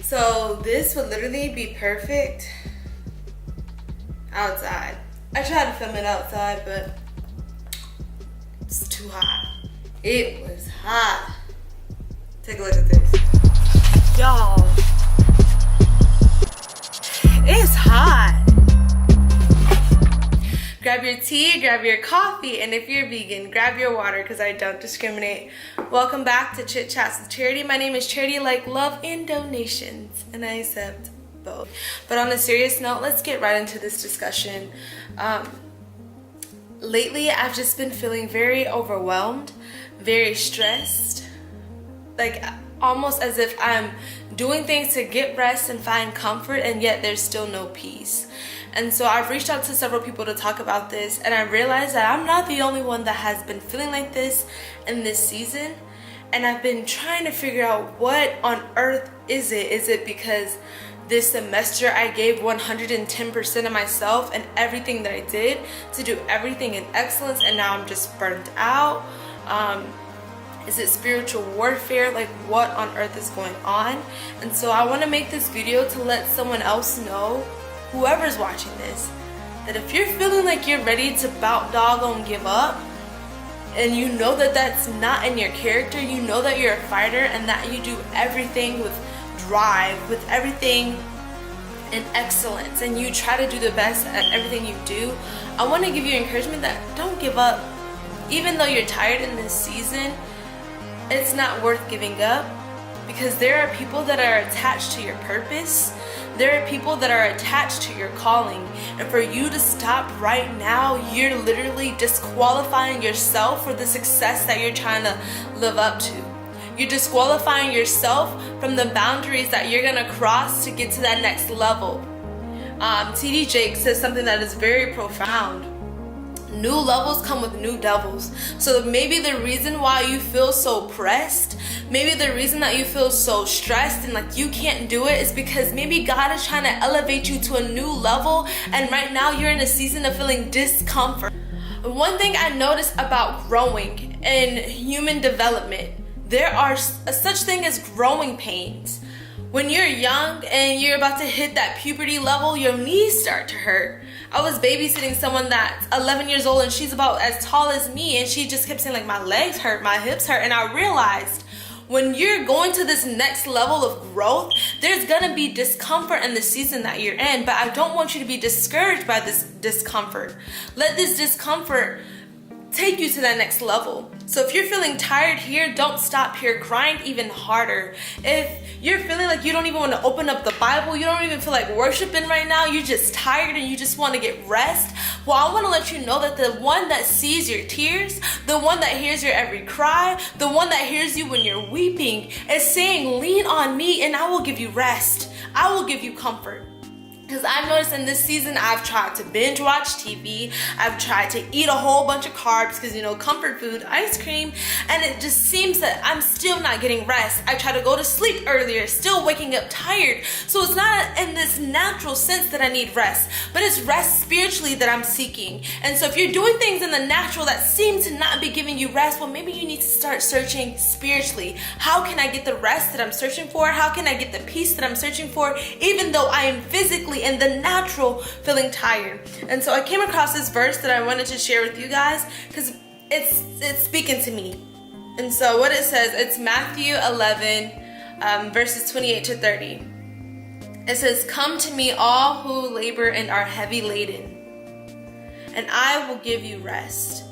So this would literally be perfect outside. I tried to film it outside, but it's too hot. It was hot. Take a look at this. Y'all, it's hot. Grab your tea, grab your coffee, and if you're vegan, grab your water because I don't discriminate. Welcome back to Chit Chats with Charity. My name is Charity, like love and donations, and I accept both. But on a serious note, let's get right into this discussion. Lately, I've just been feeling very overwhelmed, very stressed, like almost as if I'm doing things to get rest and find comfort, and yet there's still no peace. And so I've reached out to several people to talk about this, and I realized that I'm not the only one that has been feeling like this in this season. And I've been trying to figure out what on earth is it? Is it because this semester I gave 110% of myself and everything that I did to do everything in excellence, and now I'm just burnt out? Is it spiritual warfare? Like, what on earth is going on? And so I want to make this video to let someone else know, whoever's watching this, that if you're feeling like you're ready to bout doggone give up, and you know that that's not in your character, you know that you're a fighter and that you do everything with drive, with everything in excellence, and you try to do the best at everything you do, I want to give you encouragement that don't give up. Even though you're tired in this season, it's not worth giving up, because there are people that are attached to your purpose. There are people that are attached to your calling, and for you to stop right now, you're literally disqualifying yourself for the success that you're trying to live up to. You're disqualifying yourself from the boundaries that you're gonna cross to get to that next level. T.D. Jakes says something that is very profound. New levels come with new devils. So maybe the reason why you feel so pressed, maybe the reason that you feel so stressed and like you can't do it, is because maybe God is trying to elevate you to a new level, and right now you're in a season of feeling discomfort. One thing I noticed about growing in human development, there are such thing as growing pains. When you're young and you're about to hit that puberty level, your knees start to hurt. I was babysitting someone that's 11 years old and she's about as tall as me, and she just kept saying like, my legs hurt, my hips hurt. And I realized when you're going to this next level of growth, there's gonna be discomfort in the season that you're in, but I don't want you to be discouraged by this discomfort. Let this discomfort take you to that next level. So if you're feeling tired here, don't stop here, grind even harder. If you're feeling like you don't even want to open up the Bible, you don't even feel like worshiping right now, you're just tired and you just want to get rest, well, I want to let you know that the one that sees your tears, the one that hears your every cry, the one that hears you when you're weeping, is saying, lean on me and I will give you rest. I will give you comfort. Because I've noticed in this season, I've tried to binge watch TV. I've tried to eat a whole bunch of carbs because, you know, comfort food, ice cream. And it just seems that I'm still not getting rest. I try to go to sleep earlier, still waking up tired. So it's not in this natural sense that I need rest, but it's rest spiritually that I'm seeking. And so if you're doing things in the natural that seem to not be giving you rest, well, maybe you need to start searching spiritually. How can I get the rest that I'm searching for? How can I get the peace that I'm searching for, even though I am physically in the natural feeling tired? And so I came across this verse that I wanted to share with you guys because it's speaking to me. And so what it says, it's Matthew 11 verses 28 to 30. It says, come to me all who labor and are heavy laden, and I will give you rest.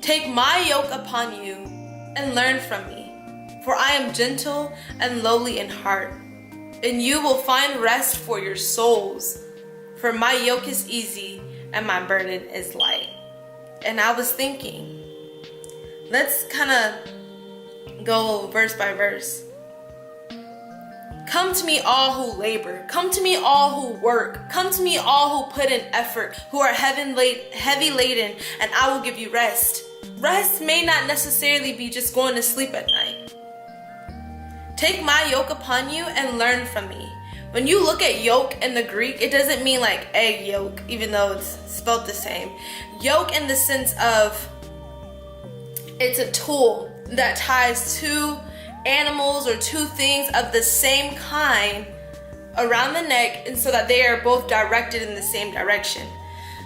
Take my yoke upon you and learn from me, for I am gentle and lowly in heart, and you will find rest for your souls. For my yoke is easy and my burden is light. And I was thinking, let's kind of go verse by verse. Come to me all who labor. Come to me all who work. Come to me all who put in effort, who are heavy laden, and I will give you rest. Rest may not necessarily be just going to sleep at night. Take my yoke upon you and learn from me. When you look at yoke in the Greek, it doesn't mean like egg yolk, even though it's spelled the same. Yoke in the sense of it's a tool that ties two animals or two things of the same kind around the neck, and so that they are both directed in the same direction.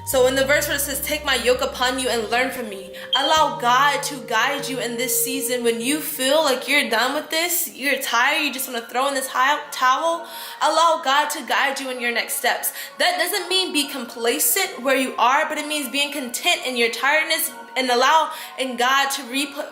So in the verse where it says, take my yoke upon you and learn from me, allow God to guide you in this season. When you feel like you're done with this, you're tired, you just want to throw in this towel, allow God to guide you in your next steps. That doesn't mean be complacent where you are, but it means being content in your tiredness and allowing God to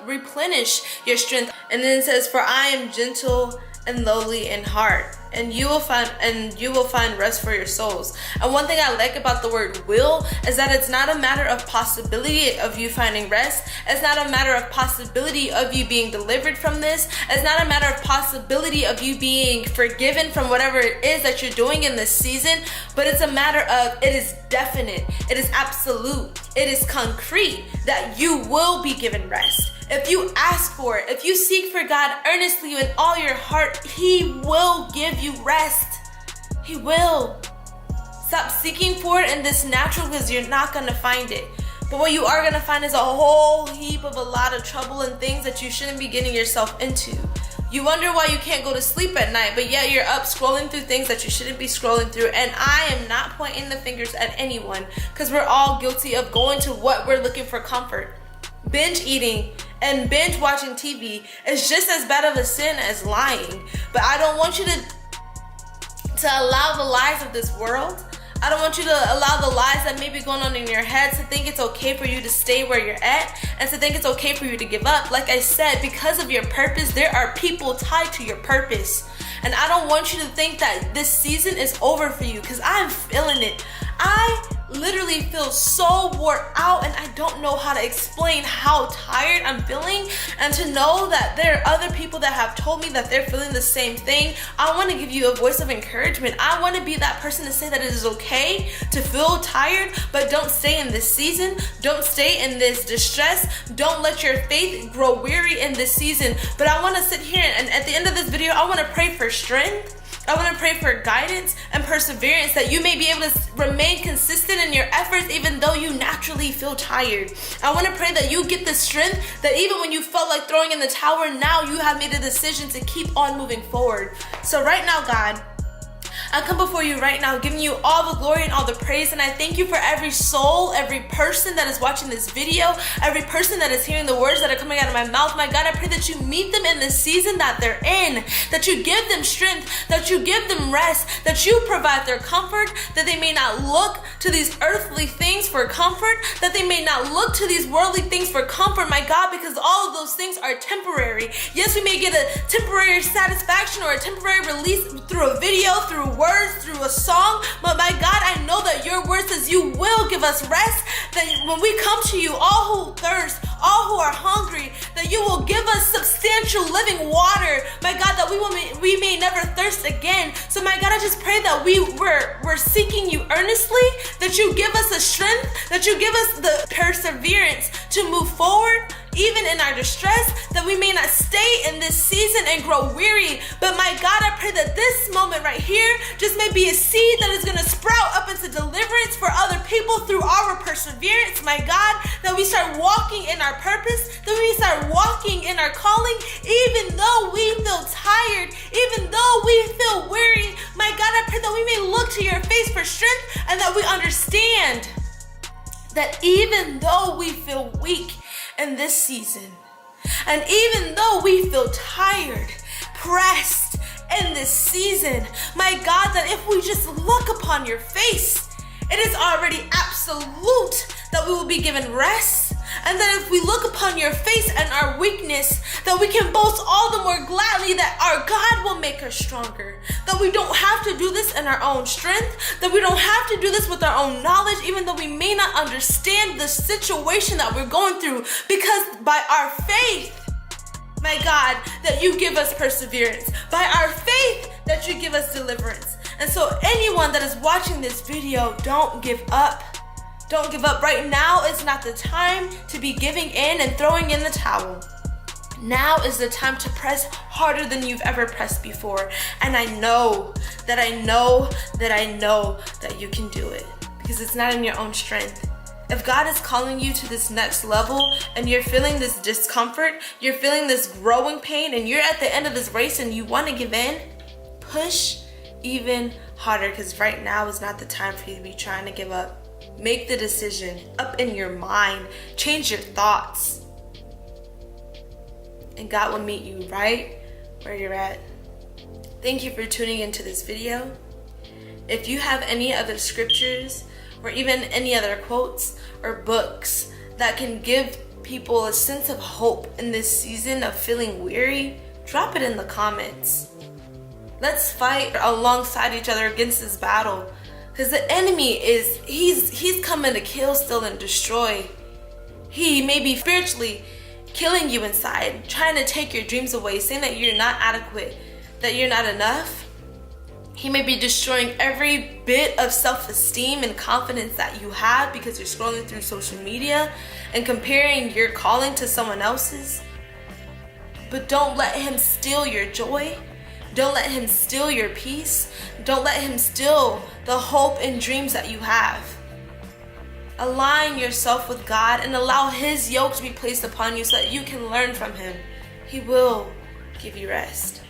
replenish your strength. And then it says, for I am gentle and lowly in heart, and you will find rest for your souls. And one thing I like about the word will is that it's not a matter of possibility of you finding rest. It's not a matter of possibility of you being delivered from this. It's not a matter of possibility of you being forgiven from whatever it is that you're doing in this season, but it's a matter of, it is definite, it is absolute, it is concrete that you will be given rest. If you ask for it, if you seek for God earnestly with all your heart, He will give you rest. He will. Stop seeking for it in this natural, because you're not going to find it. But what you are going to find is a whole heap of a lot of trouble and things that you shouldn't be getting yourself into. You wonder why you can't go to sleep at night, but yet you're up scrolling through things that you shouldn't be scrolling through. And I am not pointing the fingers at anyone, because we're all guilty of going to what we're looking for comfort. Binge eating and binge watching TV is just as bad of a sin as lying. But I don't want you to allow the lies of this world. I don't want you to allow the lies that may be going on in your head to think it's okay for you to stay where you're at, and to think it's okay for you to give up. Like I said, because of your purpose, there are people tied to your purpose. And I don't want you to think that this season is over for you, because I'm feeling it. I literally feel so wore out, and I don't know how to explain how tired I'm feeling. And to know that there are other people that have told me that they're feeling the same thing, I want to give you a voice of encouragement. I want to be that person to say that it is okay to feel tired, but don't stay in this season. Don't stay in this distress. Don't let your faith grow weary in this season. But I want to sit here, and at the end of this video, I want to pray for strength. I want to pray for guidance and perseverance, that you may be able to remain consistent in your efforts even though you naturally feel tired. I want to pray that you get the strength that even when you felt like throwing in the towel, now you have made a decision to keep on moving forward. So right now, God, I come before you right now, giving you all the glory and all the praise. And I thank you for every soul, every person that is watching this video, every person that is hearing the words that are coming out of my mouth. My God, I pray that you meet them in the season that they're in, that you give them strength, that you give them rest, that you provide their comfort, that they may not look to these earthly things for comfort, that they may not look to these worldly things for comfort, my God, because all of those things are temporary. Yes, we may get a temporary satisfaction or a temporary release through a video, through words, through a song, but my God, I know that your word says you will give us rest, that when we come to you, all who thirst, all who are hungry, that you will give us substantial living water, my God, that we may never thirst again. So my God, I just pray that we're seeking you earnestly, that you give us the strength, that you give us the perseverance to move forward, even in our distress, that we may not stay in this season and grow weary. But my God, I pray that this moment right here just may be a seed that is going to sprout up into deliverance for other people through our perseverance, my God, that we start walking in our purpose, that we start walking in our calling, even though we feel tired, even though we feel weary. My God, I pray that we may look to your face for strength, and that we understand that even though we feel weak in this season, and even though we feel tired, pressed in this season, my God, that if we just look upon your face, it is already absolute that we will be given rest. And that if we look upon your face and our weakness, that we can boast all the more gladly that our God will make us stronger. That we don't have to do this in our own strength, that we don't have to do this with our own knowledge, even though we may not understand the situation that we're going through, because by our faith, my God, that you give us perseverance, by our faith that you give us deliverance. And so anyone that is watching this video, don't give up. Don't give up. Right now is not the time to be giving in and throwing in the towel. Now is the time to press harder than you've ever pressed before. And I know that you can do it, because it's not in your own strength. If God is calling you to this next level and you're feeling this discomfort, you're feeling this growing pain, and you're at the end of this race and you want to give in, push even harder, because right now is not the time for you to be trying to give up. Make the decision up in your mind. Change your thoughts. And God will meet you right where you're at. Thank you for tuning into this video. If you have any other scriptures or even any other quotes or books that can give people a sense of hope in this season of feeling weary, drop it in the comments. Let's fight alongside each other against this battle, because the enemy he's coming to kill, steal, and destroy. He may be spiritually killing you inside, trying to take your dreams away, saying that you're not adequate, that you're not enough. He may be destroying every bit of self-esteem and confidence that you have because you're scrolling through social media and comparing your calling to someone else's. But don't let him steal your joy. Don't let him steal your peace. Don't let him steal the hope and dreams that you have. Align yourself with God and allow his yoke to be placed upon you so that you can learn from him. He will give you rest.